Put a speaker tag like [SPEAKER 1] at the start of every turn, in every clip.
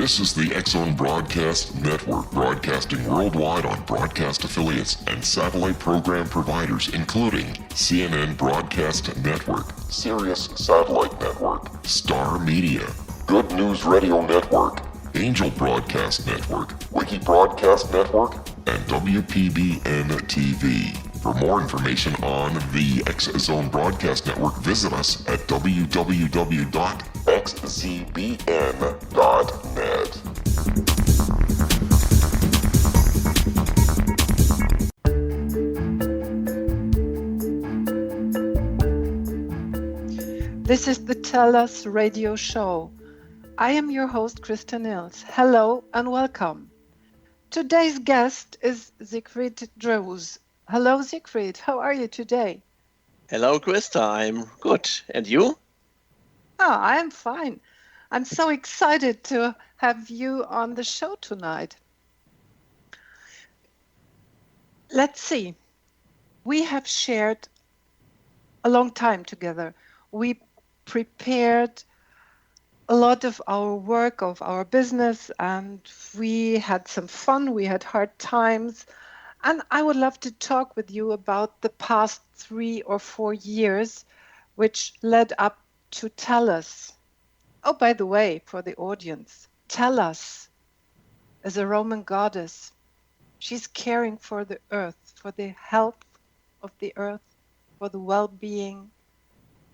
[SPEAKER 1] This is the X-Zone Broadcast Network, broadcasting worldwide on broadcast affiliates and satellite program providers, including CNN Broadcast Network, Sirius Satellite Network, Star Media, Good News Radio Network, Angel Broadcast Network, Wiki Broadcast Network, and WPBN TV. For more information on the X-Zone Broadcast Network, visit us at www.xzbn.net.
[SPEAKER 2] This is the TellUS radio show. I am your host, Christa Nehls. Hello and welcome. Today's guest is Siegfried. Hello, Siegfried. How are you today?
[SPEAKER 3] Hello, Christa. I'm good. And you?
[SPEAKER 2] Oh, I am fine. I'm so excited to have you on the show tonight. Let's see. We have shared a long time together. We prepared a lot of our work, of our business, and we had some fun. We had hard times. And I would love to talk with you about the past 3 or 4 years, which led up to TellUS. Oh, by the way, for the audience, TellUS is a Roman goddess. She's caring for the earth, for the health of the earth, for the well-being,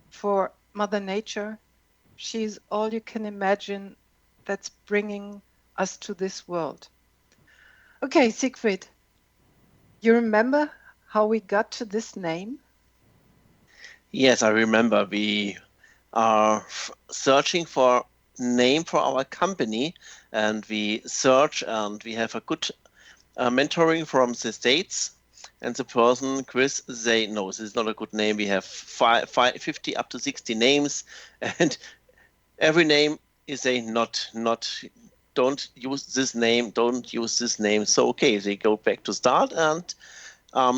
[SPEAKER 2] for Mother Nature. She's all you can imagine that's bringing us to this world. Okay, Siegfried. You remember how we got to this name?
[SPEAKER 3] Yes, I remember. We are searching for a name for our company, and we search, and we have a good mentoring from the States. And the person, Chris, say, no, this is not a good name. We have 50 up to 60 names, and every name is a don't use this name, don't use this name. So, okay, they go back to start and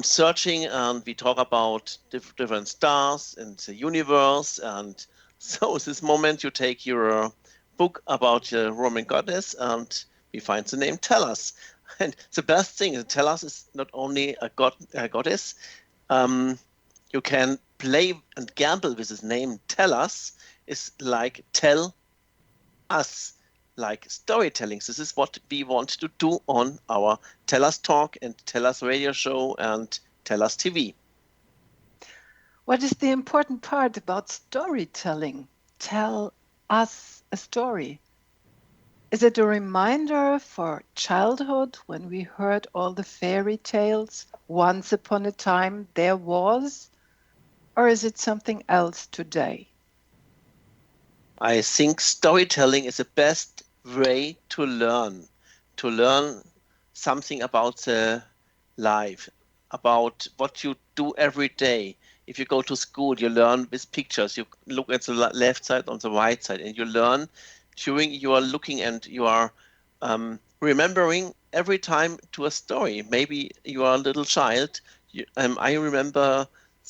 [SPEAKER 3] searching, and we talk about different stars and the universe. And so this moment you take your book about the Roman goddess, and we find the name TellUS. And the best thing is TellUS is not only a goddess. You can play and gamble with this name. TellUS is like tell us, like storytelling. This is what we want to do on our TellUS Talk and TellUS Radio Show and TellUS TV.
[SPEAKER 2] What is the important part about storytelling? Tell us a story. Is it a reminder for childhood when we heard all the fairy tales? Once upon a time there was? Or is it something else today?
[SPEAKER 3] I think storytelling is the best way to learn something about the life, about what you do every day. If you go to school, you learn with pictures. You look at the left side, on the right side, and you learn during you are looking and you are remembering every time to a story. Maybe you are a little child. I remember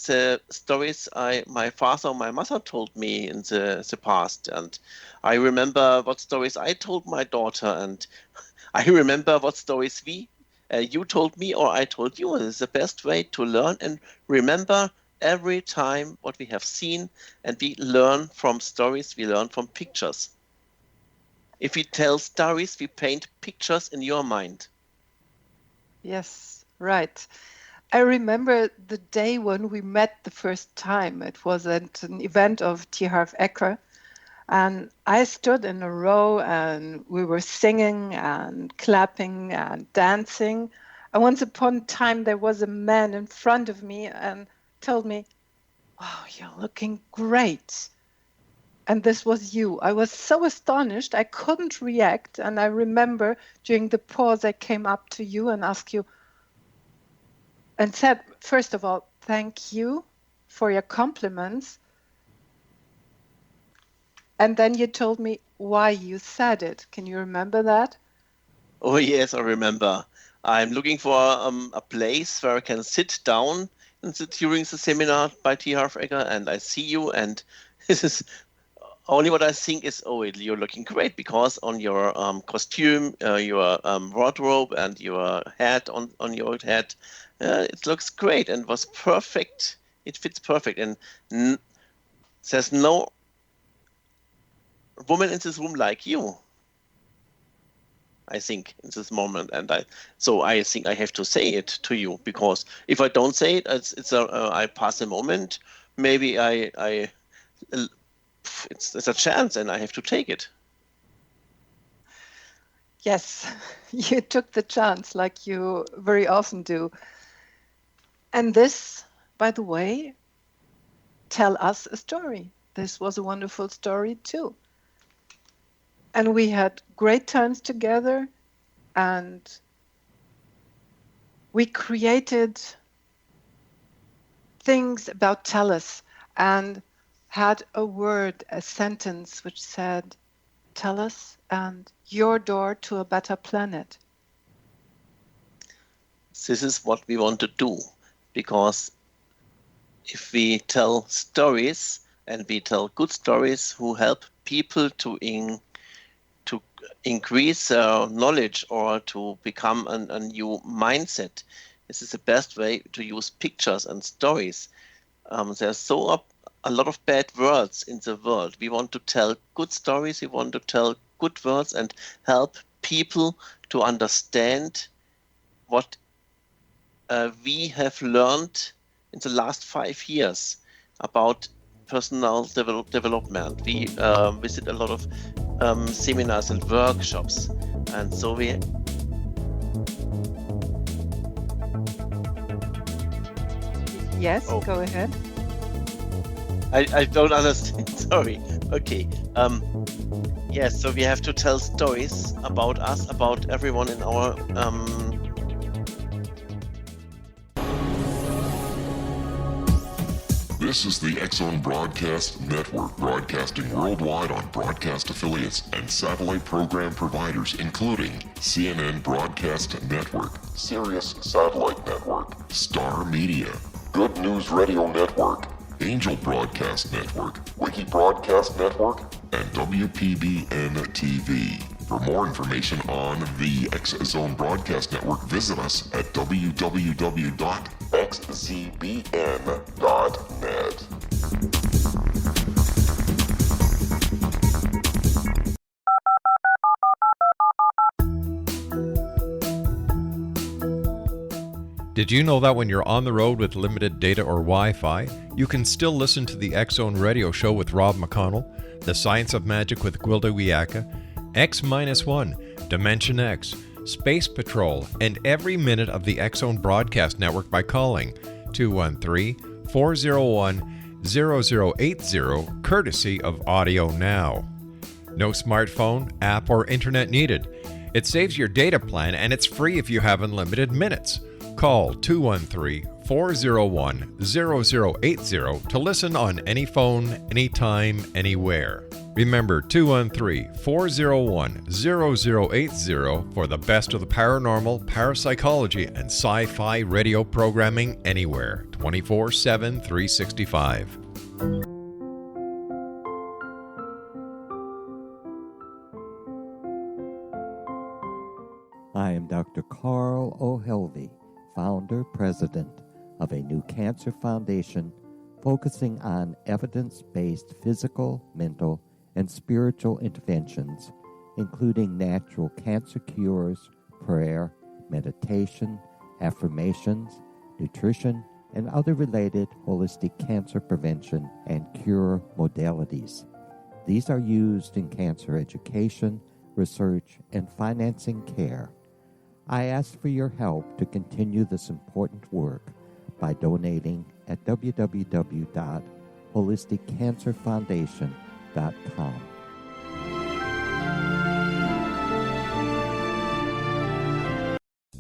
[SPEAKER 3] the stories my father or my mother told me in the past, and I remember what stories I told my daughter, and I remember what stories you told me or I told you. It's the best way to learn and remember every time what we have seen, and we learn from stories, we learn from pictures. If we tell stories, we paint pictures in your mind.
[SPEAKER 2] Yes, right. I remember the day when we met the first time. It was at an event of TURS, and I stood in a row and we were singing and clapping and dancing. And once upon a time, there was a man in front of me and told me, "Oh, you're looking great." And this was you. I was so astonished, I couldn't react. And I remember during the pause, I came up to you and asked you, and said, first of all, thank you for your compliments. And then you told me why you said it. Can you remember that?
[SPEAKER 3] Oh, yes, I remember. I'm looking for a place where I can sit down during the seminar by TURS, and I see you, and this is only what I think is, you're looking great because on your costume, your wardrobe, and your hat on your head, it looks great and was perfect. It fits perfect, and there's no woman in this room like you, I think, in this moment. And I think I have to say it to you, because if I don't say it, I pass a moment. Maybe it's a chance and I have to take it.
[SPEAKER 2] Yes, you took the chance like you very often do. And this, by the way, tell us a story. This was a wonderful story too. And we had great times together, and we created things about TellUS and had a word, a sentence which said, TellUS and your door to a better planet.
[SPEAKER 3] This is what we want to do, because if we tell stories and we tell good stories who help people to increase their knowledge or to become a new mindset, this is the best way to use pictures and stories. There's a lot of bad words in the world. We want to tell good stories, we want to tell good words and help people to understand what we have learned in the last 5 years about personal development. We visit a lot of seminars and workshops, and so we.
[SPEAKER 2] Yes, Go ahead.
[SPEAKER 3] I don't understand. Sorry. Okay. Yes, so we have to tell stories about us, about everyone in our.
[SPEAKER 1] This is the X-Zone Broadcast Network, broadcasting worldwide on broadcast affiliates and satellite program providers, including CNN Broadcast Network, Sirius Satellite Network, Star Media, Good News Radio Network, Angel Broadcast Network, Wiki Broadcast Network, and WPBN TV. For more information on the X-Zone Broadcast Network, visit us at www.xzbn.net.
[SPEAKER 4] Did you know that when you're on the road with limited data or Wi-Fi, you can still listen to the X-Zone Radio Show with Rob McConnell, The Science of Magic with Gwilda Wiyaka, X-1, Dimension X, Space Patrol, and every minute of the X-Zone Broadcast Network by calling 213-401-0080, courtesy of Audio Now. No smartphone, app, or internet needed. It saves your data plan, and it's free if you have unlimited minutes. Call 213-401-0080 to listen on any phone, anytime, anywhere. Remember 213-401-0080 for the best of the paranormal, parapsychology, and sci-fi radio programming anywhere, 24/7, 365.
[SPEAKER 5] I am Dr. Carl O'Helvey, founder, president of a new cancer foundation focusing on evidence-based physical, mental, and spiritual interventions, including natural cancer cures, prayer, meditation, affirmations, nutrition, and other related holistic cancer prevention and cure modalities. These are used in cancer education, research, and financing care. I ask for your help to continue this important work by donating at www.holisticcancerfoundation.com.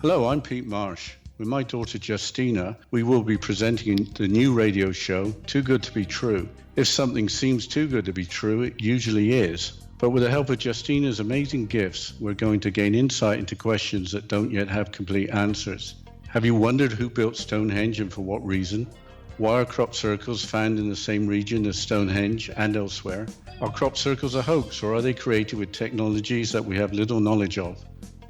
[SPEAKER 6] Hello, I'm Pete Marsh. With my daughter Justina, we will be presenting the new radio show, Too Good to Be True. If something seems too good to be true, it usually is. But with the help of Justina's amazing gifts, we're going to gain insight into questions that don't yet have complete answers. Have you wondered who built Stonehenge and for what reason? Why are crop circles found in the same region as Stonehenge and elsewhere? Are crop circles a hoax, or are they created with technologies that we have little knowledge of?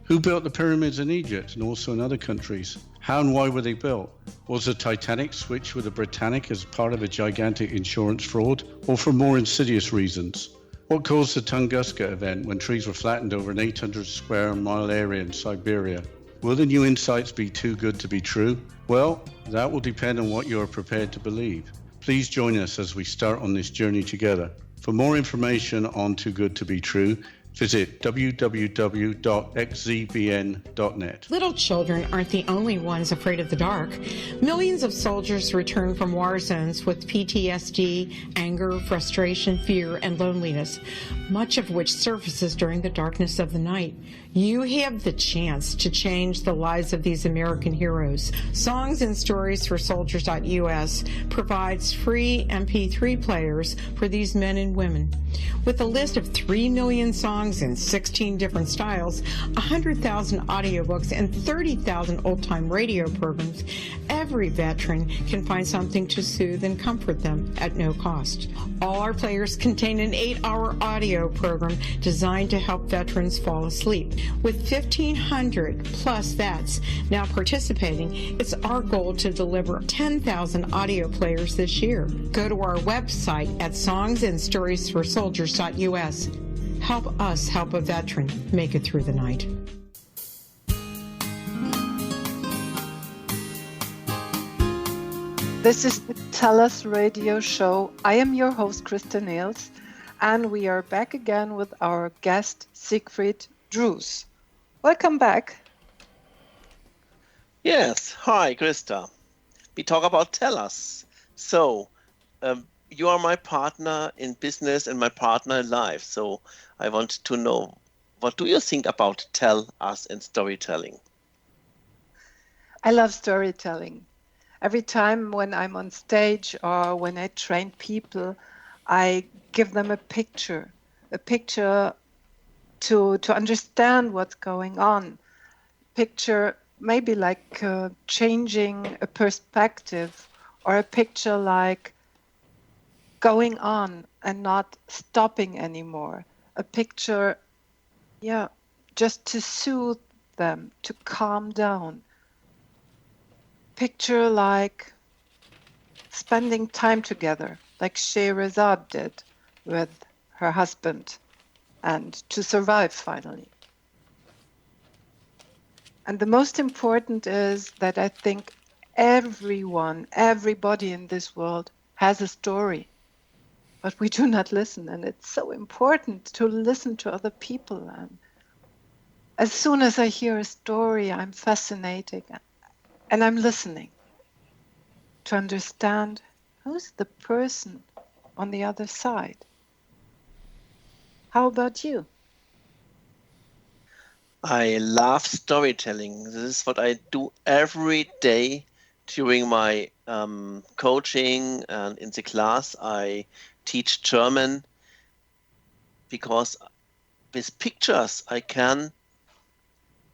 [SPEAKER 6] Who built the pyramids in Egypt and also in other countries? How and why were they built? Was the Titanic switched with the Britannic as part of a gigantic insurance fraud, or for more insidious reasons? What caused the Tunguska event when trees were flattened over an 800 square mile area in Siberia? Will the new insights be too good to be true? Well, that will depend on what you are prepared to believe. Please join us as we start on this journey together. For more information on Too Good to Be True, visit www.xzbn.net.
[SPEAKER 7] Little children aren't the only ones afraid of the dark. Millions of soldiers return from war zones with PTSD, anger, frustration, fear, and loneliness, much of which surfaces during the darkness of the night. You have the chance to change the lives of these American heroes. Songs and Stories for Soldiers.us provides free MP3 players for these men and women. With a list of 3 million songs in 16 different styles, 100,000 audiobooks, and 30,000 old-time radio programs, every veteran can find something to soothe and comfort them at no cost. All our players contain an 8-hour audio program designed to help veterans fall asleep. With 1,500 plus vets now participating, it's our goal to deliver 10,000 audio players this year. Go to our website at songsandstoriesforsoldiers.us. Help us help a veteran make it through the night.
[SPEAKER 2] This is the TellUS radio show. I am your host, Christa Nehls, and we are back again with our guest, Siegfried. Welcome back.
[SPEAKER 3] Yes, hi Christa. We talk about TellUS. So, you are my partner in business and my partner in life. So I want to know, what do you think about TellUS and storytelling?
[SPEAKER 2] I love storytelling. Every time when I'm on stage or when I train people, I give them a picture to understand what's going on. Picture maybe like changing a perspective, or a picture like going on and not stopping anymore. A picture, just to soothe them, to calm down. Picture like spending time together, like Scheherazade did with her husband, and to survive finally. And the most important is that I think everybody in this world has a story, but we do not listen. And it's so important to listen to other people. And as soon as I hear a story, I'm fascinated and I'm listening to understand who's the person on the other side. How about you?
[SPEAKER 3] I love storytelling. This is what I do every day during my coaching, and in the class I teach German, because with pictures I can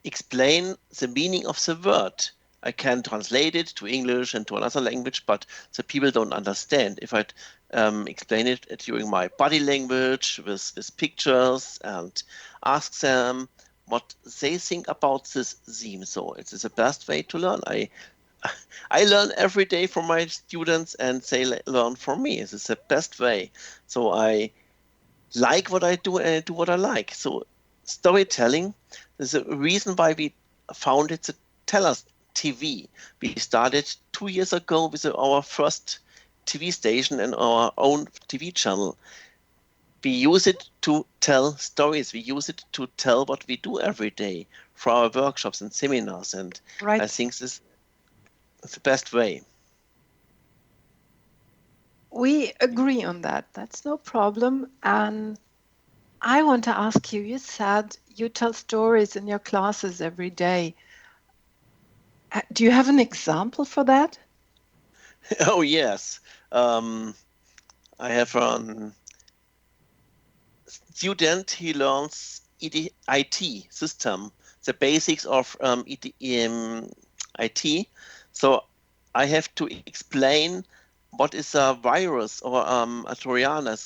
[SPEAKER 3] explain the meaning of the word. I can translate it to English and to another language, but the people don't understand. If I explain it during my body language with pictures and ask them what they think about this theme. So it is the best way to learn. I learn every day from my students, and they learn from me. This is the best way. So I like what I do, and I do what I like. So storytelling is a reason why we founded the TellUS TV. We started 2 years ago with our first TV station and our own TV channel. We use it to tell stories. We use it to tell what we do every day for our workshops and seminars. And
[SPEAKER 2] Right.
[SPEAKER 3] I think this is the best way.
[SPEAKER 2] We agree on that. That's no problem. And I want to ask you, you said you tell stories in your classes every day. Do you have an example for that?
[SPEAKER 3] Oh, yes. I have a student, he learns IT system, the basics of IT. So I have to explain what is a virus or a Trojaner,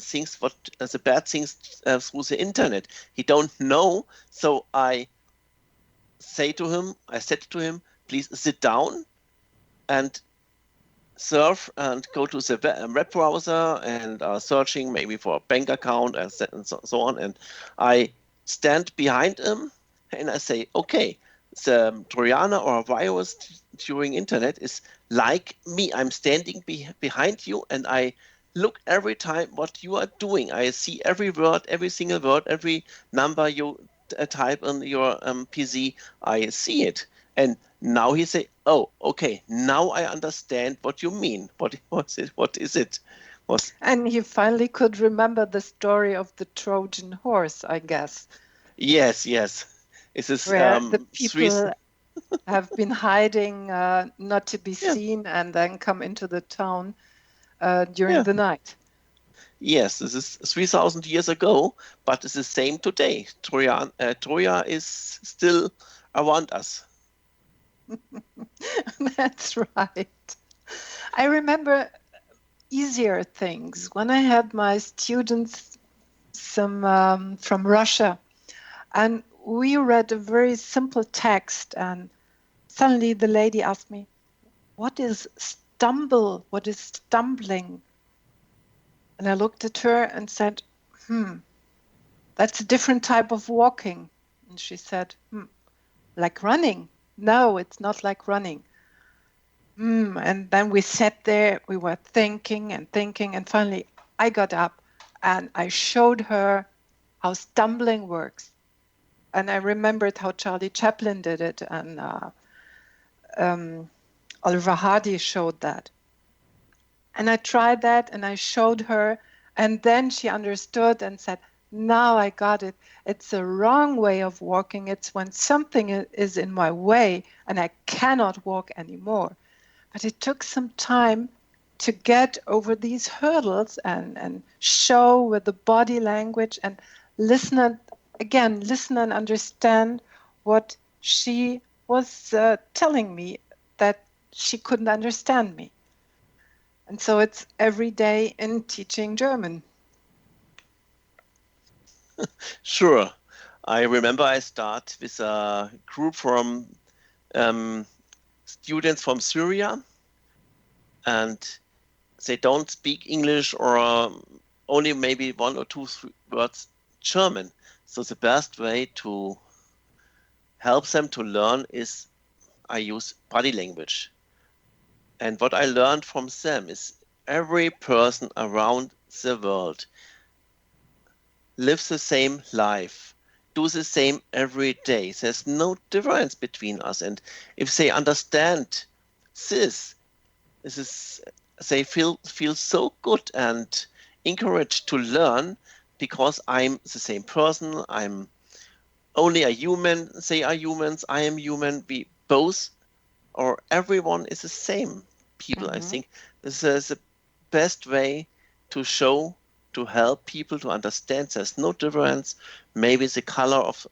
[SPEAKER 3] things what the bad things through the internet. He don't know, so I said to him, please sit down and surf and go to the web browser and searching maybe for a bank account and so on. And I stand behind him and I say, okay, the Trojaner or a virus during internet is like me. I'm standing behind you and I look every time what you are doing. I see every word, every single word, every number you type on your PC. I see it. And now he say, oh, okay, now I understand what you mean. What was it? What is it?
[SPEAKER 2] And he finally could remember the story of the Trojan horse, I guess.
[SPEAKER 3] Yes. It is
[SPEAKER 2] where the people
[SPEAKER 3] Swiss.
[SPEAKER 2] have been hiding, not to be
[SPEAKER 3] Yeah.
[SPEAKER 2] seen, and then come into the town during
[SPEAKER 3] Yeah.
[SPEAKER 2] the night.
[SPEAKER 3] Yes, this is 3,000 years ago, but it's the same today. Troja is still around us.
[SPEAKER 2] That's right. I remember easier things when I had my students, some from Russia, and we read a very simple text, and suddenly the lady asked me, "What is stumble? What is stumbling?" And I looked at her and said, that's a different type of walking. And she said, like running? No, it's not like running. And then we sat there, we were thinking, and finally I got up and I showed her how stumbling works. And I remembered how Charlie Chaplin did it, and Oliver Hardy showed that. And I tried that and I showed her, and then she understood and said, now I got it. It's a wrong way of walking. It's when something is in my way and I cannot walk anymore. But it took some time to get over these hurdles and show with the body language and listen and understand what she was telling me, that she couldn't understand me. And so it's every day in teaching German.
[SPEAKER 3] Sure. I remember I start with a group from students from Syria, and they don't speak English or only maybe 1 or 2 words German. So the best way to help them to learn is I use body language. And what I learned from them is every person around the world lives the same life, do the same every day. There's no difference between us. And if they understand this is they feel so good and encouraged to learn, because I'm the same person. I'm only a human. They are humans. I am human. We both, or everyone, is the same people. I think this is the best way to show, to help people to understand there's no difference. Maybe the color of,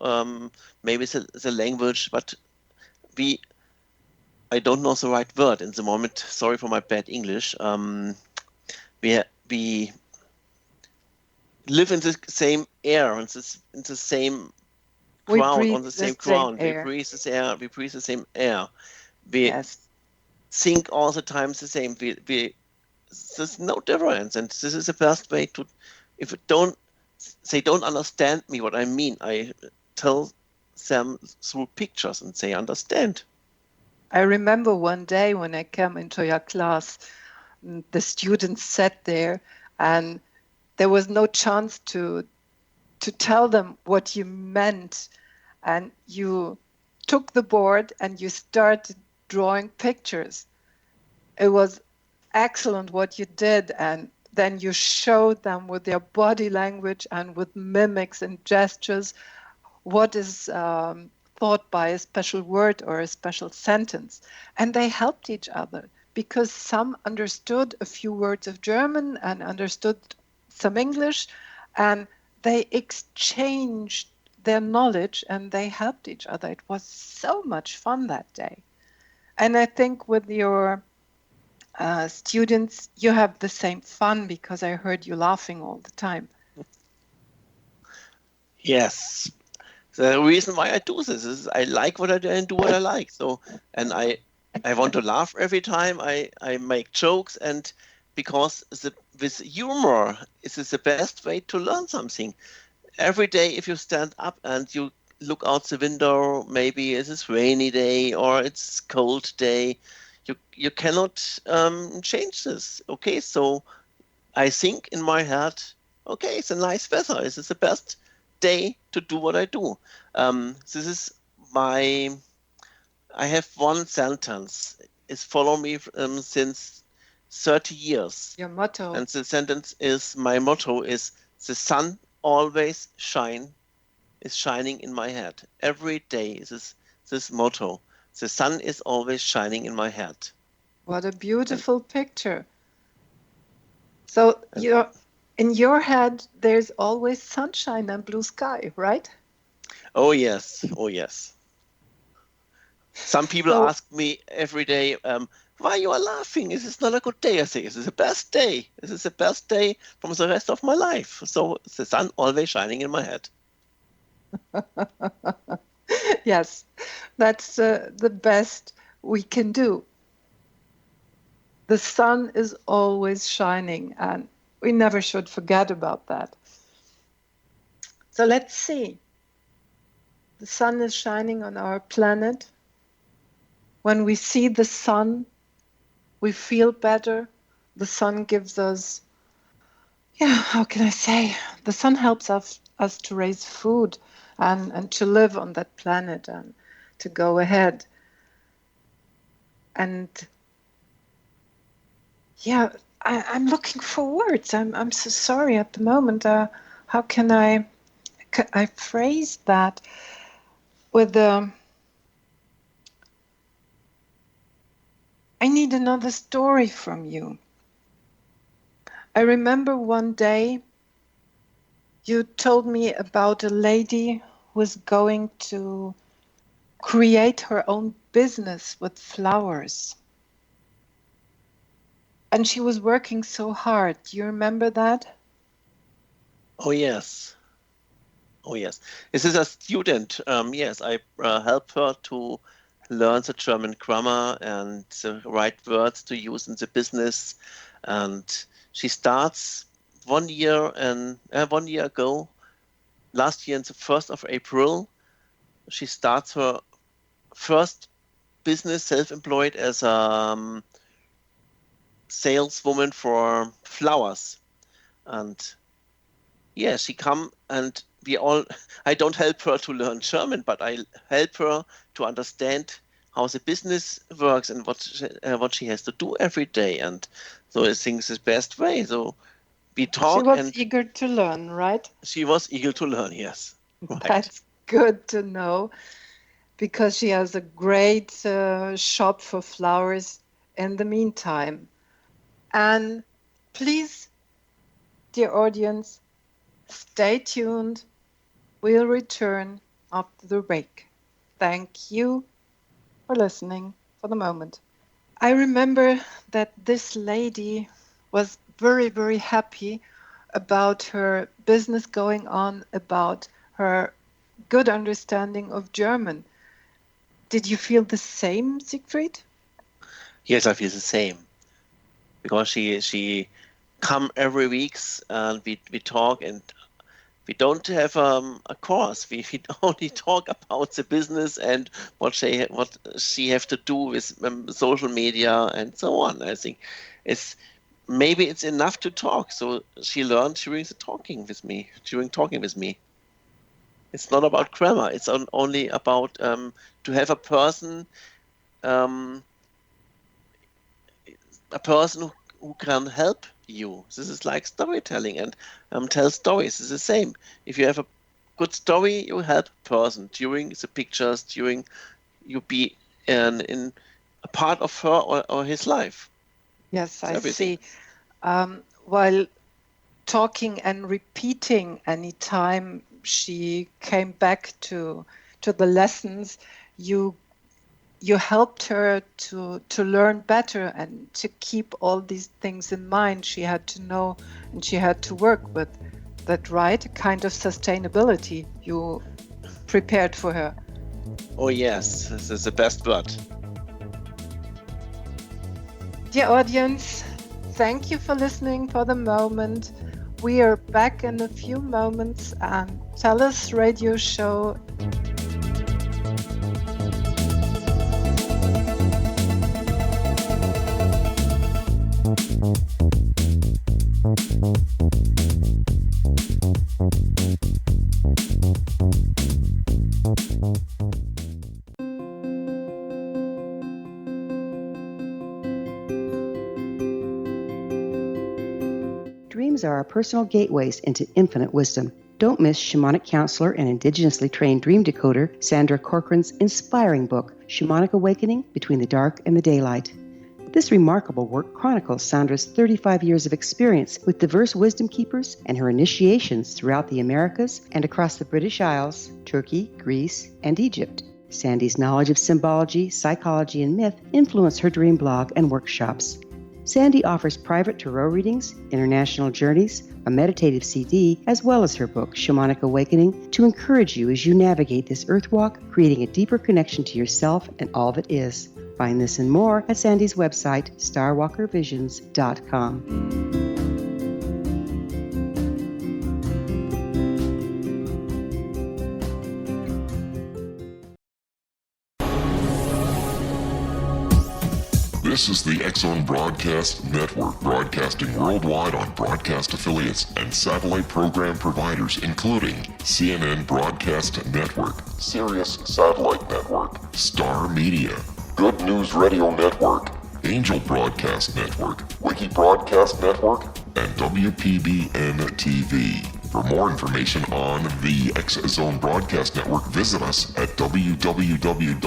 [SPEAKER 3] maybe the language, but I don't know the right word in the moment. Sorry for my bad English. We live in the same air, in the same ground, on the same ground. We breathe the air. We breathe the same air. We think all the time the same. There's no difference, and this is the best way to. If they don't understand me what I mean, I tell them through pictures, and they understand.
[SPEAKER 2] I remember one day when I came into your class, the students sat there, and there was no chance to tell them what you meant, and you took the board and you started drawing pictures. It was excellent what you did, and then you showed them with your body language and with mimics and gestures what is thought by a special word or a special sentence. And they helped each other, because some understood a few words of German and understood some English, and they exchanged their knowledge and they helped each other. It was so much fun that day. And I think with your students, you have the same fun because I heard you laughing all the time.
[SPEAKER 3] Yes. The reason why I do this is I like what I do and do what I like. So, and I want to laugh every time I make jokes, and because with humor, this is the best way to learn something. Every day, if you stand up and you look out the window, maybe it's a rainy day or it's cold day, you cannot change this. Okay, so I think in my head, okay, it's a nice weather. This is the best day to do what I do. This is I have one sentence. It's follow me since 30 years.
[SPEAKER 2] Your motto.
[SPEAKER 3] And the sentence is, my motto is, the sun always is shining in my head. Every day is this motto. The sun is always shining in my head.
[SPEAKER 2] What a beautiful picture. So in your head, there's always sunshine and blue sky, right?
[SPEAKER 3] Oh, yes. Oh, yes. Some people ask me every day, why you are laughing? Is this not a good day? I say, this is the best day. This is the best day from the rest of my life. So the sun always shining in my head.
[SPEAKER 2] Yes, that's the best we can do. The sun is always shining, and we never should forget about that. So let's see. The sun is shining on our planet. When we see the sun, we feel better. The sun gives us, how can I say? The sun helps us to raise food and to live on that planet and to go ahead. And I'm looking for words. I'm so sorry at the moment. How can I phrase that with I need another story from you. I remember one day you told me about a lady who was going to create her own business with flowers. And she was working so hard. Do you remember that?
[SPEAKER 3] Oh, yes. Oh, yes. This is a student. Yes, I help her to learn the German grammar and the right words to use in the business. And she starts 1 year ago, last year, on the 1st of April, she starts her first business, self-employed, as a saleswoman for flowers. And she come, and I don't help her to learn German, but I help her to understand how the business works and what she has to do every day. And so I think it's the best way. So we talk.
[SPEAKER 2] She was eager to learn, right?
[SPEAKER 3] She was eager to learn, yes. Right.
[SPEAKER 2] That's good to know, because she has a great shop for flowers in the meantime. And please, dear audience, stay tuned. We'll return after the break. Thank you for listening for the moment. I remember that this lady was very, very happy about her business going on, about her good understanding of German. Did you feel the same, Siegfried?
[SPEAKER 3] Yes, I feel the same, because she come every week and we talk, and we don't have a course. We only talk about the business and what she have to do with social media and so on. I think maybe it's enough to talk. So she learned during talking with me. It's not about grammar. It's only about to have a person who can help you. This is like storytelling, and tell stories. It's the same. If you have a good story, you help a person during the pictures, during you be in a part of her or his life.
[SPEAKER 2] Yes, I see. While talking and repeating any time she came back to the lessons, you you helped her to learn better and to keep all these things in mind she had to know and she had to work with. That right? A kind of sustainability you prepared for her.
[SPEAKER 3] Oh yes, this is the best word.
[SPEAKER 2] Dear audience, thank you for listening for the moment. We are back in a few moments and TellUS radio show.
[SPEAKER 8] Dreams are our personal gateways into infinite wisdom. Don't miss shamanic counselor and indigenously trained dream decoder Sandra Corcoran's inspiring book, Shamanic Awakening Between the Dark and the Daylight. This remarkable work chronicles Sandra's 35 years of experience with diverse wisdom keepers and her initiations throughout the Americas and across the British Isles, Turkey, Greece, and Egypt. Sandy's knowledge of symbology, psychology, and myth influence her dream blog and workshops. Sandy offers private tarot readings, international journeys, a meditative CD, as well as her book, Shamanic Awakening, to encourage you as you navigate this earth walk, creating a deeper connection to yourself and all that is. Find this and more at Sandy's website, starwalkervisions.com.
[SPEAKER 1] This is the X-Zone Broadcast Network, broadcasting worldwide on broadcast affiliates and satellite program providers, including CNN Broadcast Network, Sirius Satellite Network, Star Media, Good News Radio Network, Angel Broadcast Network, Wiki Broadcast Network, and WPBN TV. For more information on the X-Zone Broadcast Network, visit us at www.xzbn.net.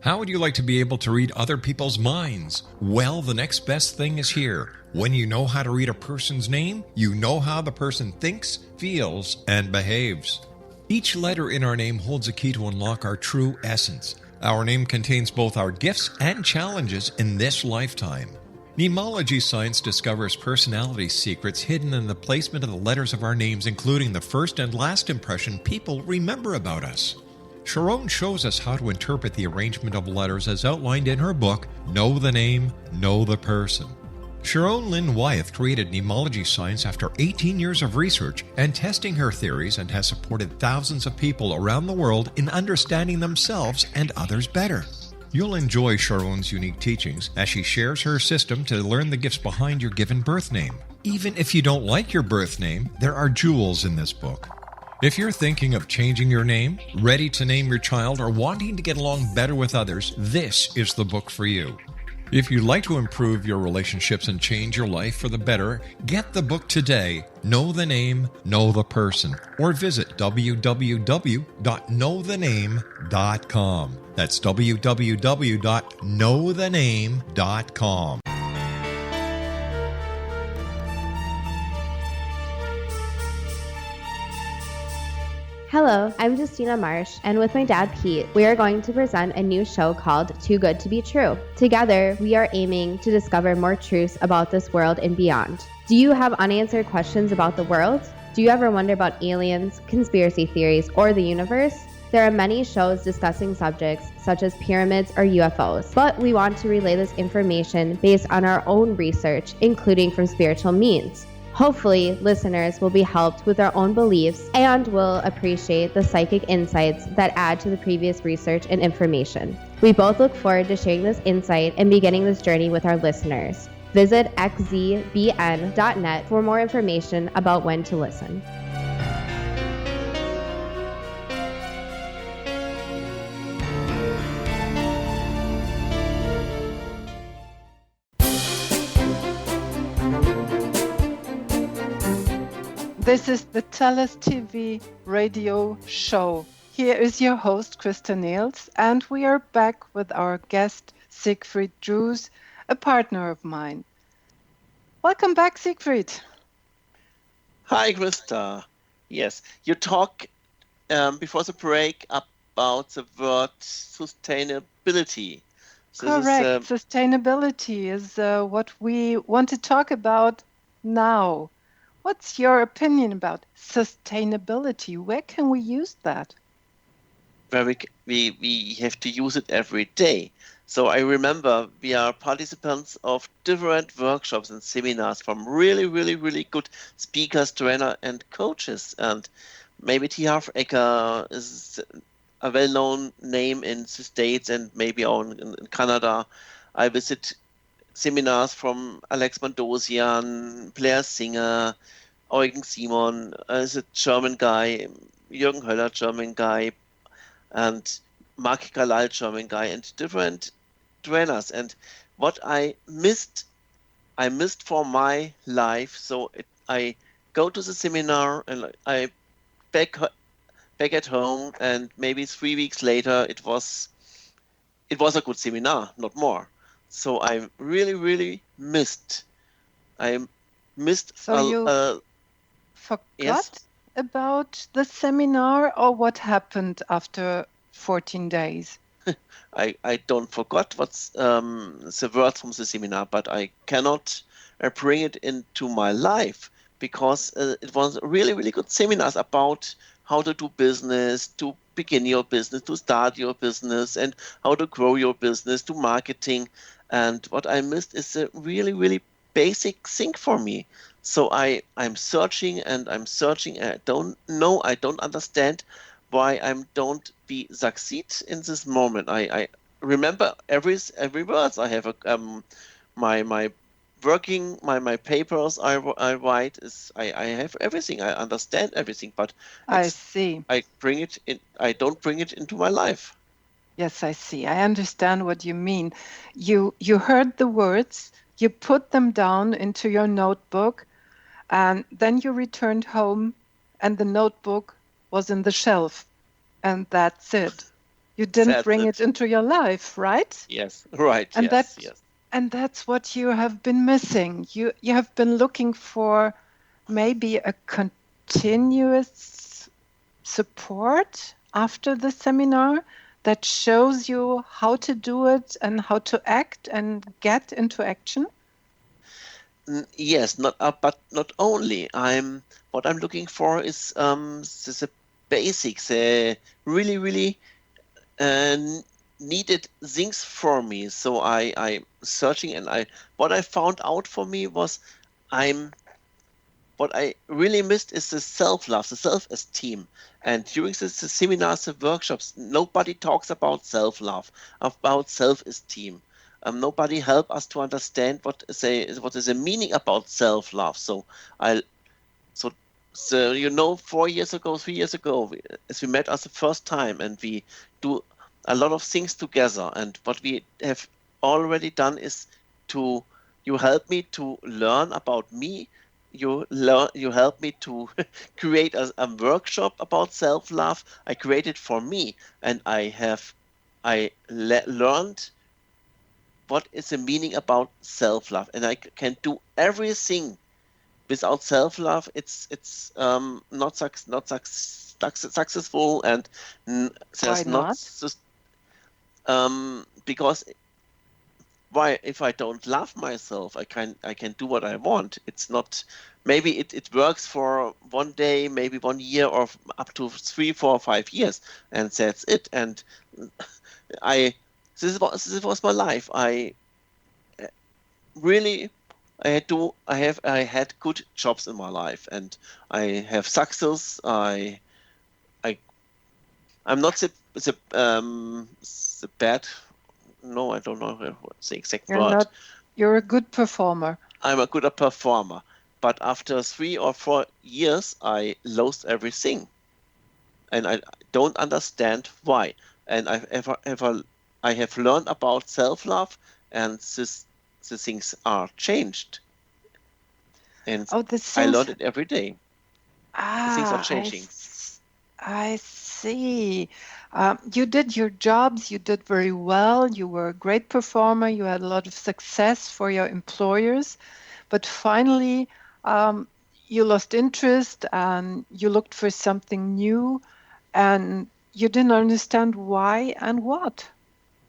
[SPEAKER 4] How would you like to be able to read other people's minds? Well, the next best thing is here. When you know how to read a person's name, you know how the person thinks, feels, and behaves. Each letter in our name holds a key to unlock our true essence. Our name contains both our gifts and challenges in this lifetime. Mnemology science discovers personality secrets hidden in the placement of the letters of our names, including the first and last impression people remember about us. Sharon shows us how to interpret the arrangement of letters as outlined in her book, Know the Name, Know the Person. Sharon Lynn Wyeth created mnemology science after 18 years of research and testing her theories, and has supported thousands of people around the world in understanding themselves and others better. You'll enjoy Sharon's unique teachings as she shares her system to learn the gifts behind your given birth name. Even if you don't like your birth name, there are jewels in this book. If you're thinking of changing your name, ready to name your child, or wanting to get along better with others, this is the book for you. If you'd like to improve your relationships and change your life for the better, get the book today, Know the Name, Know the Person, or visit www.knowthename.com. That's www.knowthename.com.
[SPEAKER 9] Hello, I'm Justina Marsh, and with my dad Pete, we are going to present a new show called Too Good to Be True. Together, we are aiming to discover more truths about this world and beyond. Do you have unanswered questions about the world? Do you ever wonder about aliens, conspiracy theories, or the universe? There are many shows discussing subjects such as pyramids or UFOs, but we want to relay this information based on our own research, including from spiritual means. Hopefully, listeners will be helped with their own beliefs and will appreciate the psychic insights that add to the previous research and information. We both look forward to sharing this insight and beginning this journey with our listeners. Visit xzbn.net for more information about when to listen.
[SPEAKER 2] This is the TellUS TV radio show. Here is your host, Christa Nehls, and we are back with our guest, Siegfried, a partner of mine. Welcome back, Siegfried.
[SPEAKER 3] Hi, Christa. Yes, you talk before the break about the word sustainability.
[SPEAKER 2] Correct. Sustainability is what we want to talk about now. What's your opinion about sustainability? Where can we use that?
[SPEAKER 3] Where we have to use it every day. So I remember we are participants of different workshops and seminars from really, really, really good speakers, trainer, and coaches. And maybe T. Harv Eker is a well-known name in the States and maybe auch in Canada. I visit seminars from Alex Mandosian, Blair Singer, Eugen Simon, is a German guy, Jürgen Höller, German guy, and Mark Galal, German guy, and different trainers. And what I missed for my life. So I go to the seminar and I back at home, and maybe 3 weeks later it was a good seminar, not more. So I really, really missed. I missed.
[SPEAKER 2] So you forgot
[SPEAKER 3] yes?
[SPEAKER 2] about the seminar, or what happened after 14 days?
[SPEAKER 3] I don't forgot what's the words from the seminar, but I cannot bring it into my life because it was really, really good seminars about how to do business, to begin your business, to start your business, and how to grow your business, to marketing. And what I missed is a really, really basic thing for me. So I'm searching and I'm searching. And I don't know. I don't understand why I don't be succeed in this moment. I remember every words. I have my working my papers I write is I have everything. I understand everything, but
[SPEAKER 2] I see.
[SPEAKER 3] I bring it in. I don't bring it into my life.
[SPEAKER 2] Yes, I see. I understand what you mean. You heard the words, you put them down into your notebook, and then you returned home, and the notebook was in the shelf, and that's it. You didn't bring it into your life, right?
[SPEAKER 3] Yes, right.
[SPEAKER 2] And
[SPEAKER 3] yes.
[SPEAKER 2] And that's what you have been missing. You have been looking for maybe a continuous support after the seminar that shows you how to do it and how to act and get into action.
[SPEAKER 3] Yes, but not only. What I'm looking for is the basics, really, really needed things for me. So I'm searching, and what I found out for me was what I really missed is the self-love, the self-esteem. And during the seminars, the workshops, nobody talks about self-love, about self-esteem. Nobody help us to understand what is the meaning about self-love. So 4 years ago, 3 years ago, as we met us the first time, and we do a lot of things together. And what we have already done is you help me to learn about me. You help me to create a workshop about self-love. I created for me, and I learned what is the meaning about self-love, and I can do everything. Without self-love, it's not successful, and there's not because why, if I don't love myself, I can do what I want. It's not, maybe it works for one day, maybe 1 year, or up to 3, 4, 5 years, and that's it. And this was my life. I had good jobs in my life, and I have success. I'm not the bad. No, I don't know the exact word.
[SPEAKER 2] You're a good performer.
[SPEAKER 3] I'm a good performer, but after 3 or 4 years, I lost everything, and I don't understand why. And I have learned about self-love, and the things are changed. And I learned it every day. Things are changing.
[SPEAKER 2] I see. You did your jobs, you did very well, you were a great performer, you had a lot of success for your employers, But finally, you lost interest and you looked for something new, and you didn't understand why and what.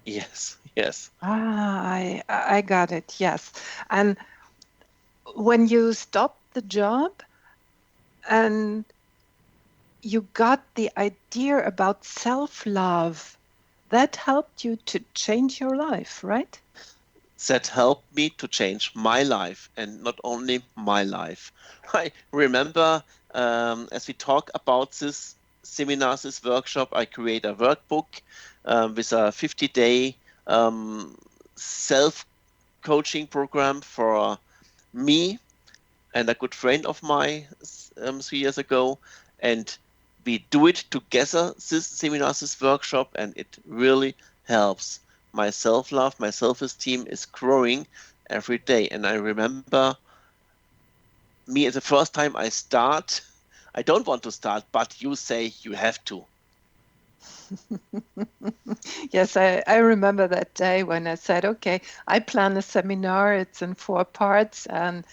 [SPEAKER 3] Yes, yes.
[SPEAKER 2] I got it. Yes. And when you stopped the job and you got the idea about self-love, that helped you to change your life, right?
[SPEAKER 3] That helped me to change my life, and not only my life. I remember, as we talk about this seminar, this workshop, I create a workbook with a 50-day self-coaching program for me and a good friend of mine 3 years ago. And we do it together, this seminar, this workshop, and it really helps. My self-love, my self-esteem is growing every day. And I remember me the first time I start, I don't want to start, but you say you have to.
[SPEAKER 2] Yes, I remember that day when I said, okay, I plan a seminar, it's in 4 parts, and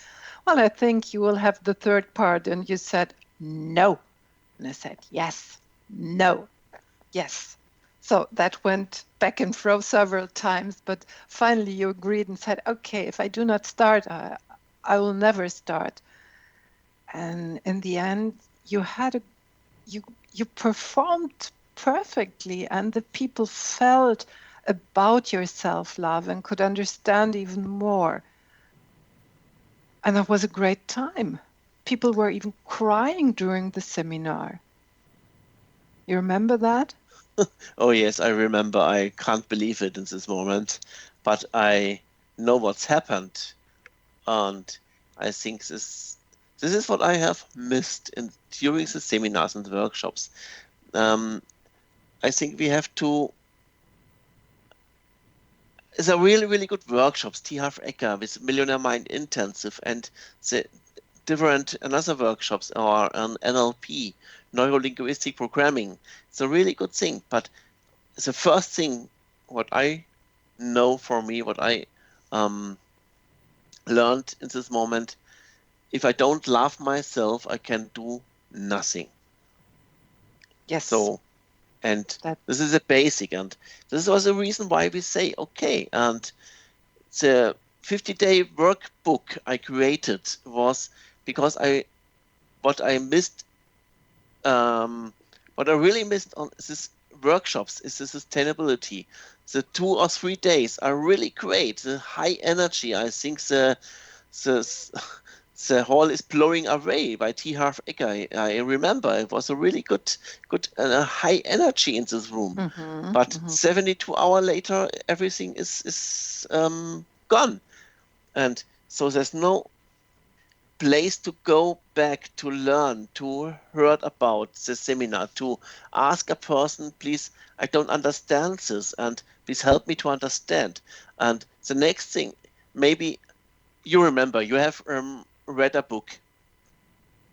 [SPEAKER 2] well, I think you will have the 3rd part. And you said, no. And I said, yes, no, yes. So that went back and forth several times, but finally you agreed and said, okay, if I do not start, I will never start. And in the end, you performed perfectly, and the people felt about your self-love and could understand even more. And that was a great time. People were even crying during the seminar. You remember that?
[SPEAKER 3] Oh yes, I remember. I can't believe it in this moment, but I know what's happened, and I think this is what I have missed during the seminars and the workshops. I think we have to. It's a really, really good workshops. T. Harv Eker with Millionaire Mind Intensive, and the different another workshops are on NLP, neuro-linguistic programming. It's a really good thing. But the first thing, what I know for me, what I learned in this moment, if I don't love myself, I can do nothing.
[SPEAKER 2] Yes.
[SPEAKER 3] So, and this is a basic, and this was the reason why we say, okay, and the 50-day workbook I created was because what I really missed on this workshops is the sustainability. The 2 or 3 days are really great. The high energy, I think the hall is blowing away by T. Harv Eker. I remember it was a really good high energy in this room. But 72 hours later, everything is gone, and so there's no place to go back to learn, to hear about the seminar, to ask a person, please, I don't understand this, and please help me to understand. And the next thing, maybe you remember, you have read a book,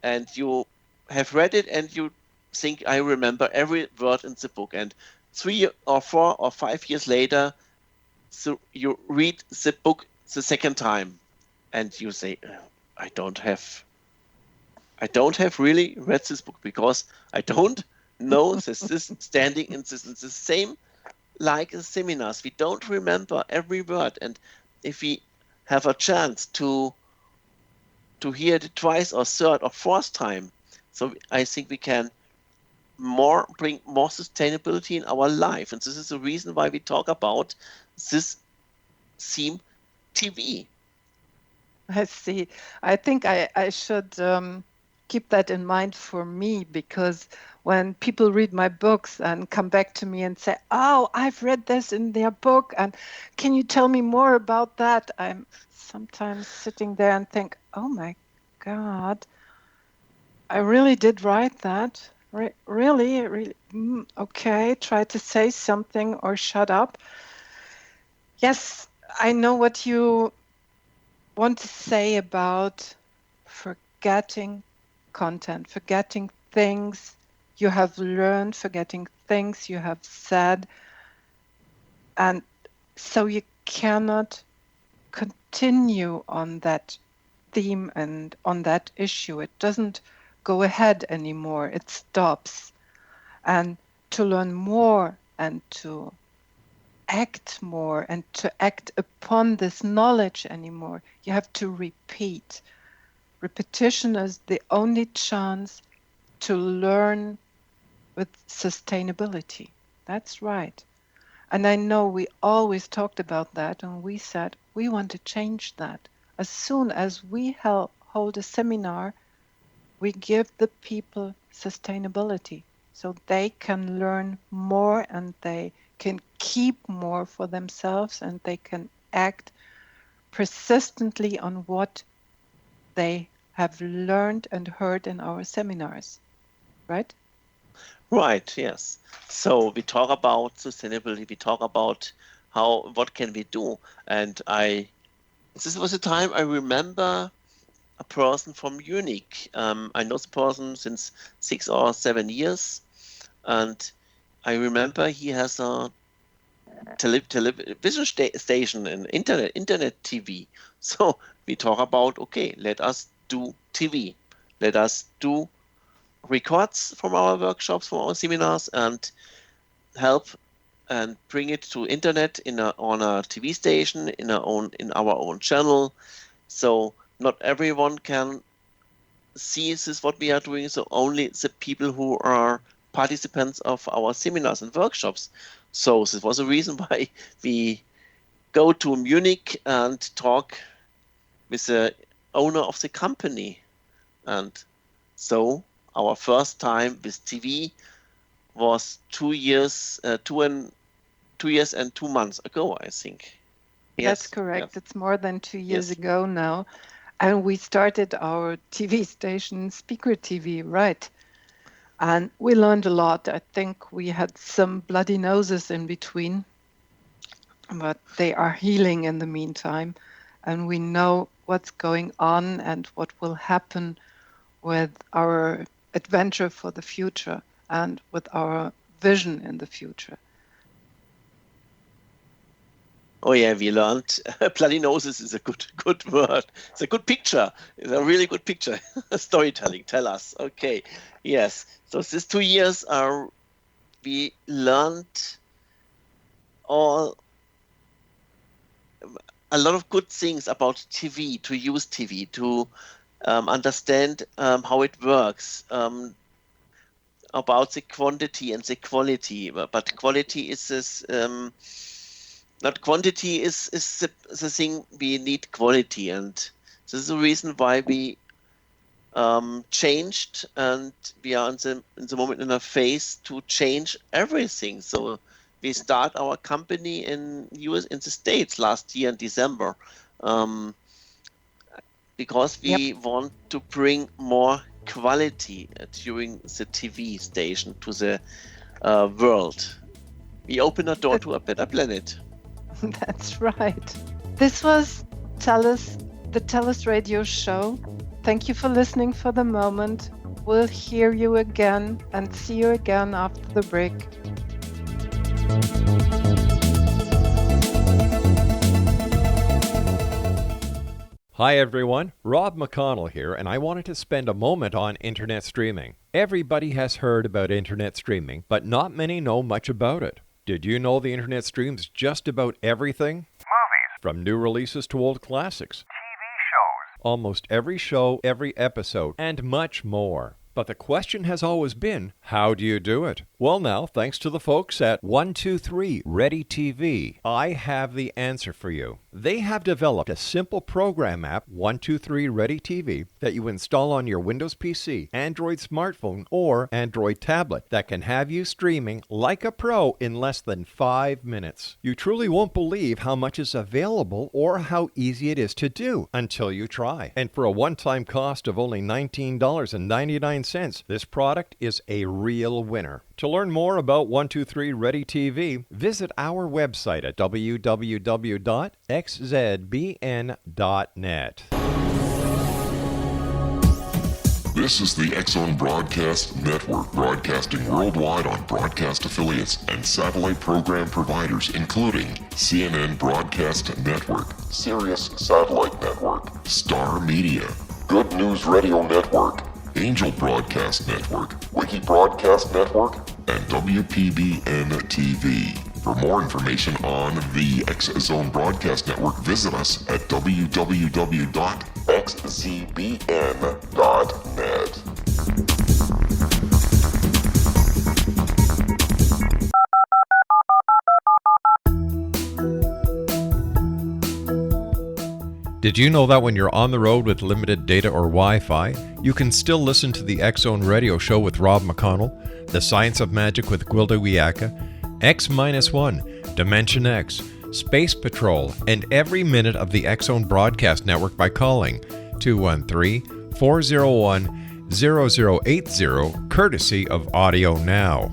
[SPEAKER 3] and you have read it, and you think, I remember every word in the book, and 3 or 4 or 5 years later, so you read the book the second time, and you say, I don't have really read this book because I don't know this is standing in the same like the seminars. We don't remember every word, and if we have a chance to hear it twice or 3rd or 4th time, so I think we can bring more sustainability in our life, and this is the reason why we talk about this theme TV.
[SPEAKER 2] I see. I think I should keep that in mind for me, because when people read my books and come back to me and say, oh, I've read this in their book, and can you tell me more about that? I'm sometimes sitting there and think, oh my God, I really did write that. Really? Okay, try to say something or shut up. Yes, I know what you want to say about forgetting content, forgetting things you have learned, forgetting things you have said. And so you cannot continue on that theme and on that issue. It doesn't go ahead anymore. It stops. And to learn more and to act more and to act upon this knowledge anymore, you have to repeat. Repetition is the only chance to learn with sustainability. That's right. And I know we always talked about that, and we said we want to change that. As soon as we hold a seminar, we give the people sustainability so they can learn more and they can keep more for themselves and they can act persistently on what they have learned and heard in our seminars, right?
[SPEAKER 3] Right, yes. So we talk about sustainability, we talk about what can we do. And this was a time I remember a person from Munich. I know the person since 6 or 7 years. And I remember he has a television station and internet TV. So we talk about, okay, let us do TV. Let us do records from our workshops, from our seminars, and help and bring it to internet on a TV station in our own channel. So not everyone can see this what we are doing. So only the people who are participants of our seminars and workshops. So this was a reason why we go to Munich and talk with the owner of the company. And so our first time with TV was 2 years, 2 years and 2 months ago, I think. Yes,
[SPEAKER 2] that's correct.
[SPEAKER 3] yeah.
[SPEAKER 2] It's more than 2 years
[SPEAKER 3] Yes.
[SPEAKER 2] ago now. And we started our TV station, Speaker TV, right? And we learned a lot. I think we had some bloody noses in between, but they are healing in the meantime. And we know what's going on and what will happen with our adventure for the future and with our vision in the future.
[SPEAKER 3] Oh yeah, we learned bloody noses is a good word. It's a good picture. It's a really good picture. Storytelling. Tell us. Okay. Yes. So these 2 years we learned a lot of good things about TV, to use TV, to understand how it works, about the quantity and the quality. But quality is this. Not quantity is the thing. We need quality, and this is the reason why we changed, and we are in the moment in a phase to change everything. So we start our company in the States last year in December, because we want to bring more quality during the TV station to the world. We open a door to a better planet.
[SPEAKER 2] That's right. This was TellUS, the TellUS radio show. Thank you for listening for the moment. We'll hear you again and see you again after the break.
[SPEAKER 4] Hi everyone, Rob McConnell here, and I wanted to spend a moment on internet streaming. Everybody has heard about internet streaming, but not many know much about it. Did you know the internet streams just about everything?
[SPEAKER 10] Movies.
[SPEAKER 4] From new releases to old classics.
[SPEAKER 10] TV shows.
[SPEAKER 4] Almost every show, every episode, and much more. But the question has always been, how do you do it? Well now, thanks to the folks at 123 Ready TV, I have the answer for you. They have developed a simple program app, 123 Ready TV, that you install on your Windows PC, Android smartphone, or Android tablet that can have you streaming like a pro in less than 5 minutes. You truly won't believe how much is available or how easy it is to do until you try. And for a one-time cost of only $19.99, this product is a real winner. To learn more about 123 Ready TV, visit our website at www.xzbn.net.
[SPEAKER 1] This is the X-Zone Broadcast Network, broadcasting worldwide on broadcast affiliates and satellite program providers, including CNN Broadcast Network, Sirius Satellite Network, Star Media, Good News Radio Network, Angel Broadcast Network, Wiki Broadcast Network, and WPBN TV. For more information on the X-Zone Broadcast Network, visit us at www.xzbn.net.
[SPEAKER 4] Did you know that when you're on the road with limited data or Wi-Fi, you can still listen to the X-Zone Radio Show with Rob McConnell, The Science of Magic with Gwilda Wiyaka, X-1, Dimension X, Space Patrol, and every minute of the X-Zone Broadcast Network by calling 213-401-0080, courtesy of Audio Now.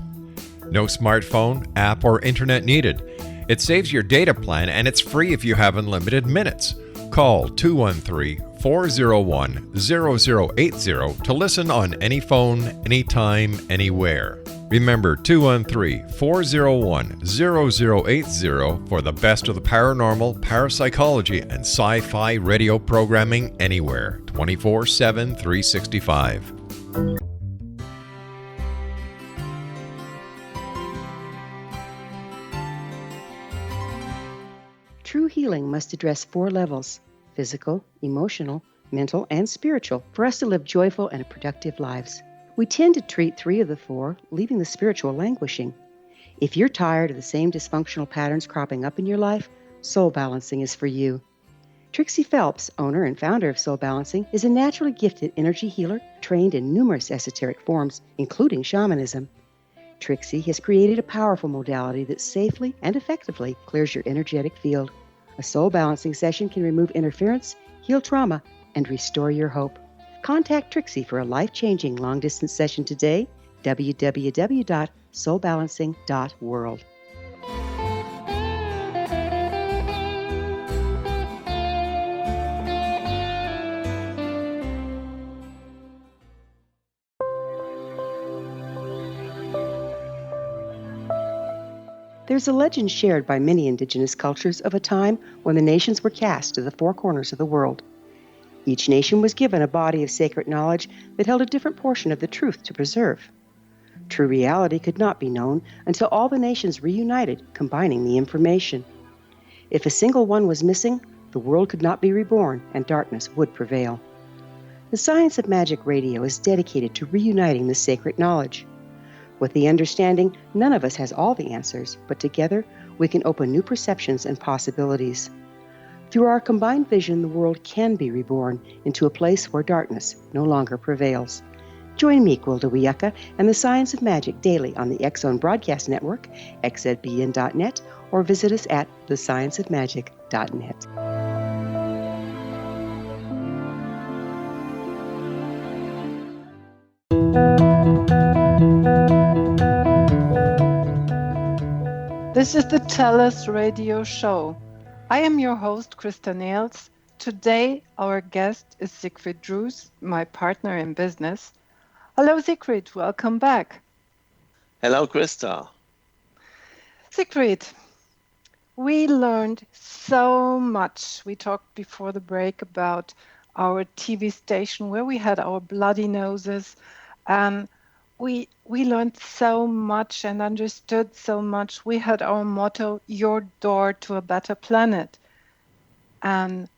[SPEAKER 4] No smartphone, app, or internet needed. It saves your data plan and it's free if you have unlimited minutes. Call 213-401-0080 to listen on any phone, anytime, anywhere. Remember 213-401-0080 for the best of the paranormal, parapsychology, and sci-fi radio programming anywhere, 24/7, 365.
[SPEAKER 8] True healing must address 4 levels: physical, emotional, mental, and spiritual, for us to live joyful and productive lives. We tend to treat 3 of the 4, leaving the spiritual languishing. If you're tired of the same dysfunctional patterns cropping up in your life, Soul Balancing is for you. Trixie Phelps, owner and founder of Soul Balancing, is a naturally gifted energy healer trained in numerous esoteric forms, including shamanism. Trixie has created a powerful modality that safely and effectively clears your energetic field. A Soul Balancing session can remove interference, heal trauma, and restore your hope. Contact Trixie for a life-changing long-distance session today, www.soulbalancing.world. There's a legend shared by many indigenous cultures of a time when the nations were cast to the 4 corners of the world. Each nation was given a body of sacred knowledge that held a different portion of the truth to preserve. True reality could not be known until all the nations reunited, combining the information. If a single one was missing, the world could not be reborn and darkness would prevail. The Science of Magic Radio is dedicated to reuniting the sacred knowledge. With the understanding, none of us has all the answers, but together we can open new perceptions and possibilities. Through our combined vision, the world can be reborn into a place where darkness no longer prevails. Join me, Gwilda Wiyaka, and the Science of Magic daily on the X-Zone Broadcast Network, xzbn.net, or visit us at thescienceofmagic.net.
[SPEAKER 2] This is the TellUS radio show. I am your host, Christa Nehls. Today, our guest is Siegfried, my partner in business. Hello, Siegfried. Welcome back.
[SPEAKER 3] Hello, Christa.
[SPEAKER 2] Siegfried, we learned so much. We talked before the break about our TV station where we had our bloody noses. We learned so much and understood so much. We had our motto, your door to a better planet. And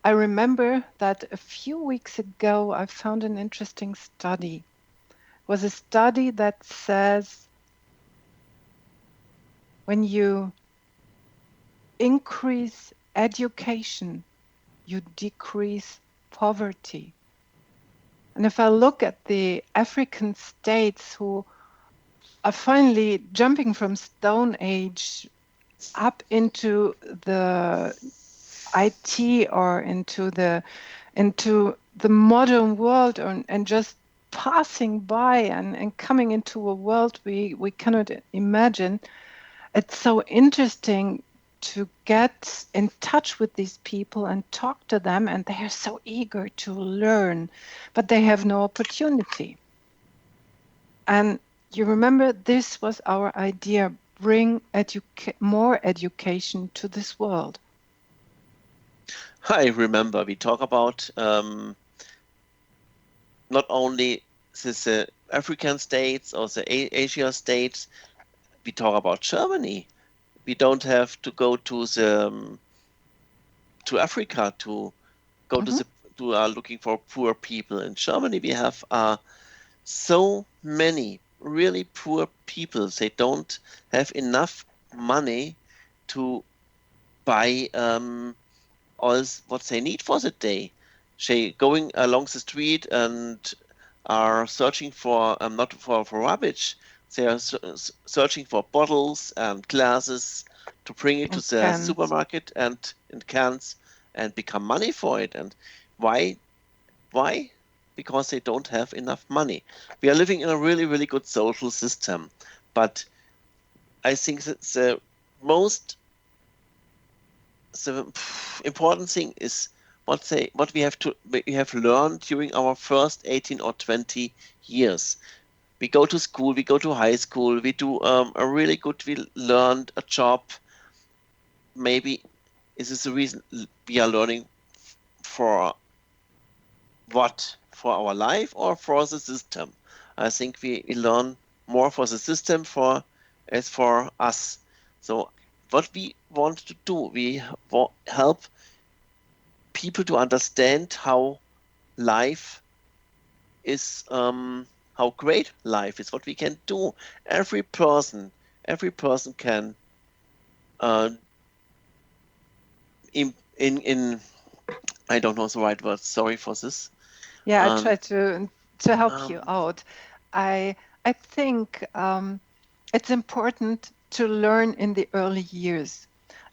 [SPEAKER 2] I remember that a few weeks ago, I found an interesting study. It was a study that says when you increase education, you decrease poverty. And if I look at the African states who are finally jumping from Stone Age up into the IT or into the modern world and just passing by and coming into a world we cannot imagine, it's so interesting to get in touch with these people and talk to them, and they are so eager to learn, but they have no opportunity. And you remember, this was our idea: bring more education to this world.
[SPEAKER 3] I remember we talk about not only the African states or the Asia states, we talk about Germany. We don't have to go to Africa to go to looking for poor people. In Germany, we have so many really poor people. They don't have enough money to buy all what they need for the day. They going along the street and are searching for not for rubbish. They are searching for bottles and glasses to bring it to the supermarket and in cans and become money for it. And why? Because they don't have enough money. We are living in a really, really good social system, but I think that the important thing is what we have learned during our first 18 or 20 years. We go to school, we go to high school, we do we learned a job. Maybe is this the reason we are learning for what? For our life or for the system? I think we learn more for the system as for us. So what we want to do, we help people to understand how life is, how great life is, what we can do. Every person can in I don't know the right word. Sorry for this.
[SPEAKER 2] Yeah, I try to help you out. I think it's important to learn in the early years,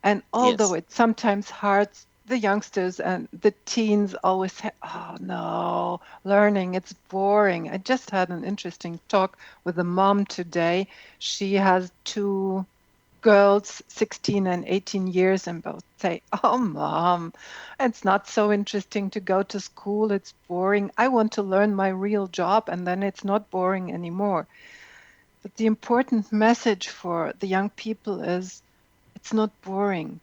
[SPEAKER 2] and although it's sometimes hard, the youngsters and the teens always say, "Oh no, learning, it's boring." I just had an interesting talk with a mom today. She has 2 girls, 16 and 18 years, and both say, "Oh, Mom, it's not so interesting to go to school. It's boring. I want to learn my real job, and then it's not boring anymore." But the important message for the young people is, it's not boring.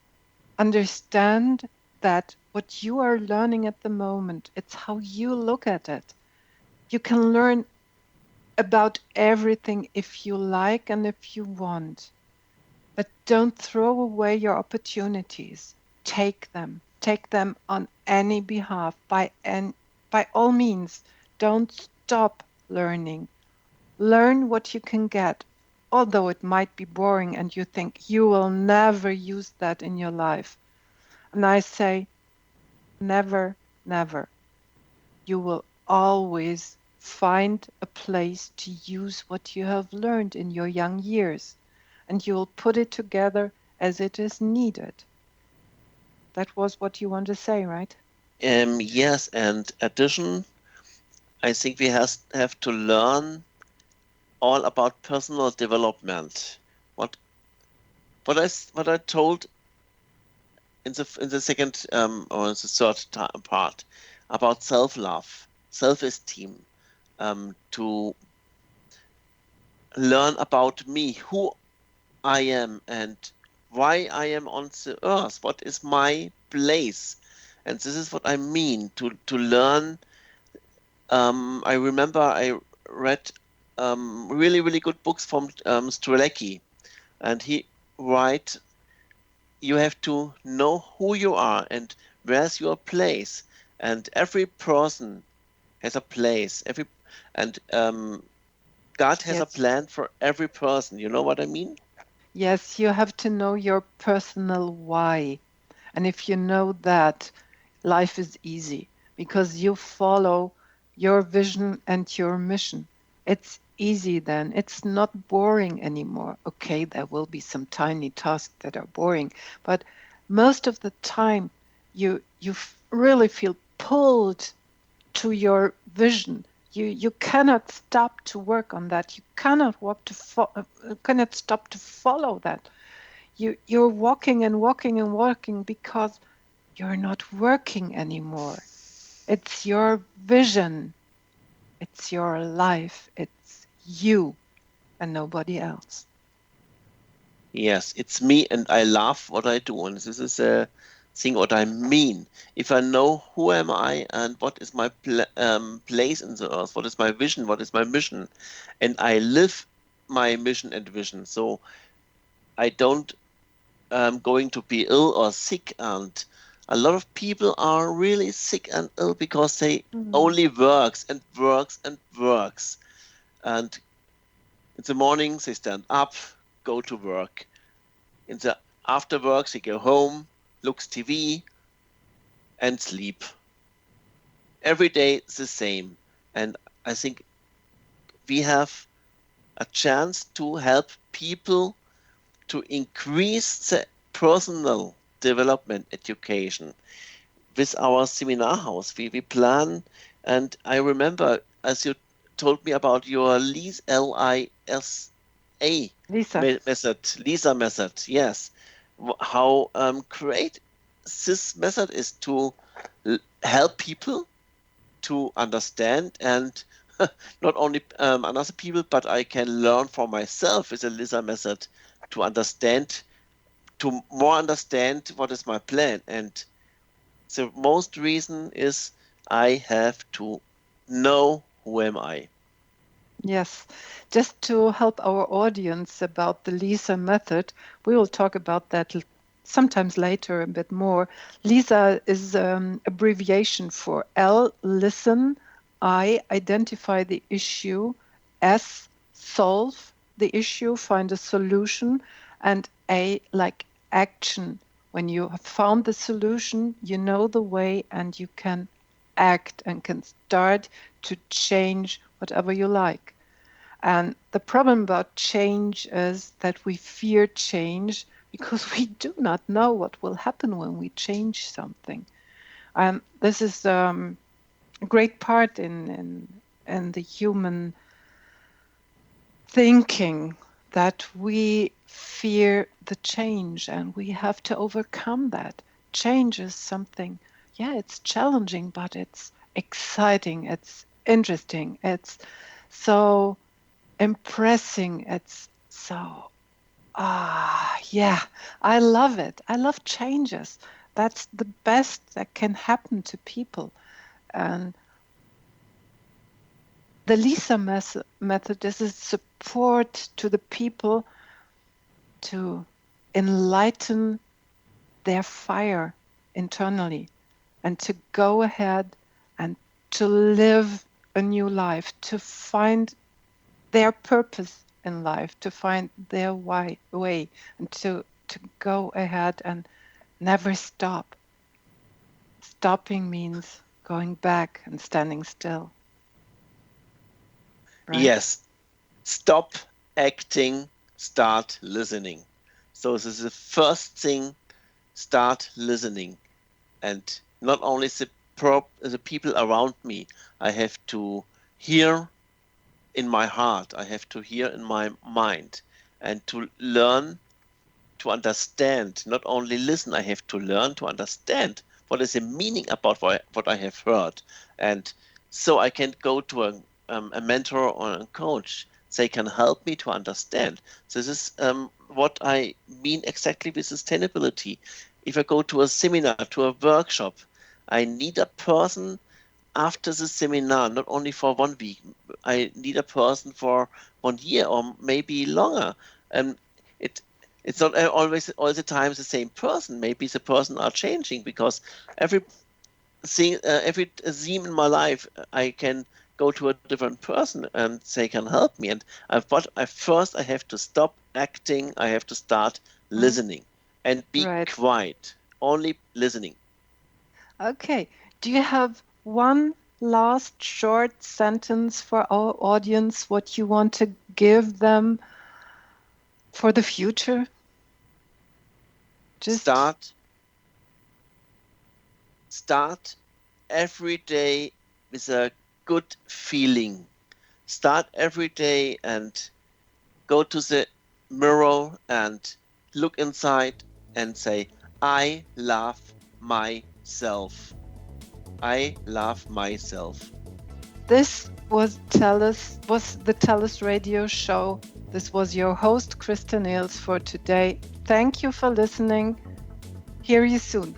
[SPEAKER 2] Understand that what you are learning at the moment, it's how you look at it. You can learn about everything if you like and if you want. But don't throw away your opportunities. Take them on any behalf, by all means. Don't stop learning. Learn what you can get, although it might be boring and you think you will never use that in your life. And I say, never, never. You will always find a place to use what you have learned in your young years, and you will put it together as it is needed. That was what you want to say, right?
[SPEAKER 3] Yes, and addition, I think we have to learn all about personal development. What I told in the second or the third part about self-love, self-esteem, to learn about me, who I am and why I am on the earth, what is my place. And this is what I mean, to learn. I remember I read really, really good books from Strzelecki, and he write, you have to know who you are and where's your place. And every person has a place. God has a plan for every person. You know what I mean?
[SPEAKER 2] Yes, you have to know your personal why. And if you know that, life is easy because you follow your vision and your mission. It's easy then. It's not boring anymore. Okay, there will be some tiny tasks that are boring, but most of the time you really feel pulled to your vision. You cannot stop to work on that. You cannot stop to follow that. You're walking and walking and walking because you're not working anymore. It's your vision. It's your life. It's you and nobody else.
[SPEAKER 3] Yes, it's me, and I love what I do, and this is a thing what I mean. If I know who am I and what is my place in the earth, what is my vision, what is my mission, and I live my mission and vision, so I don't going to be ill or sick. And a lot of people are really sick and ill because they only works and works and works. And in the morning they stand up, go to work. In the after work they go home, looks TV, and sleep. Every day the same. And I think we have a chance to help people to increase the personal development education. With our seminar house, we plan, and I remember, as you told me about your LISA Lisa method, yes. How great this method is to help people to understand, and not only another people, but I can learn for myself with the Lisa method to understand, to more understand what is my plan. And the most reason is I have to know who am I.
[SPEAKER 2] Yes, just to help our audience about the Lisa method, we will talk about that sometimes later a bit more. Lisa is abbreviation for L, listen, I, identify the issue, S, solve the issue, find a solution, and A, like action. When you have found the solution, you know the way and you can act and can start to change whatever you like. And the problem about change is that we fear change because we do not know what will happen when we change something. And this is a great part in the human thinking, that we fear the change and we have to overcome that. Change is something, yeah, it's challenging, but it's exciting, it's interesting, it's so impressing, it's so, yeah, I love it. I love changes. That's the best that can happen to people. And the Lisa method is a support to the people to enlighten their fire internally and to go ahead and to live a new life, to find their purpose in life, to find their way, and to go ahead and never stop. Stopping means going back and standing still. Right?
[SPEAKER 3] Yes, stop acting, start listening. So this is the first thing, start listening. And not only the people around me, I have to hear in my heart, I have to hear in my mind, and to learn to understand, not only listen, I have to learn to understand what is the meaning about what I have heard. And so I can go to a mentor or a coach. They can help me to understand. This is what I mean exactly with sustainability. If I go to a seminar, to a workshop, I need a person after the seminar, not only for 1 week. I need a person for 1 year or maybe longer. It's not always all the time the same person. Maybe the person are changing, because every theme in my life, I can go to a different person and they can help me. And first I have to stop acting. I have to start listening and be quiet, only listening.
[SPEAKER 2] Okay. Do you have one last short sentence for our audience, what you want to give them for the future? Just
[SPEAKER 3] start every day with a good feeling. Start every day and go to the mirror and look inside and say, I love myself. I love myself.
[SPEAKER 2] This was the TellUS radio show. This was your host, Christa Nehls, for today. Thank you for listening. Hear you soon.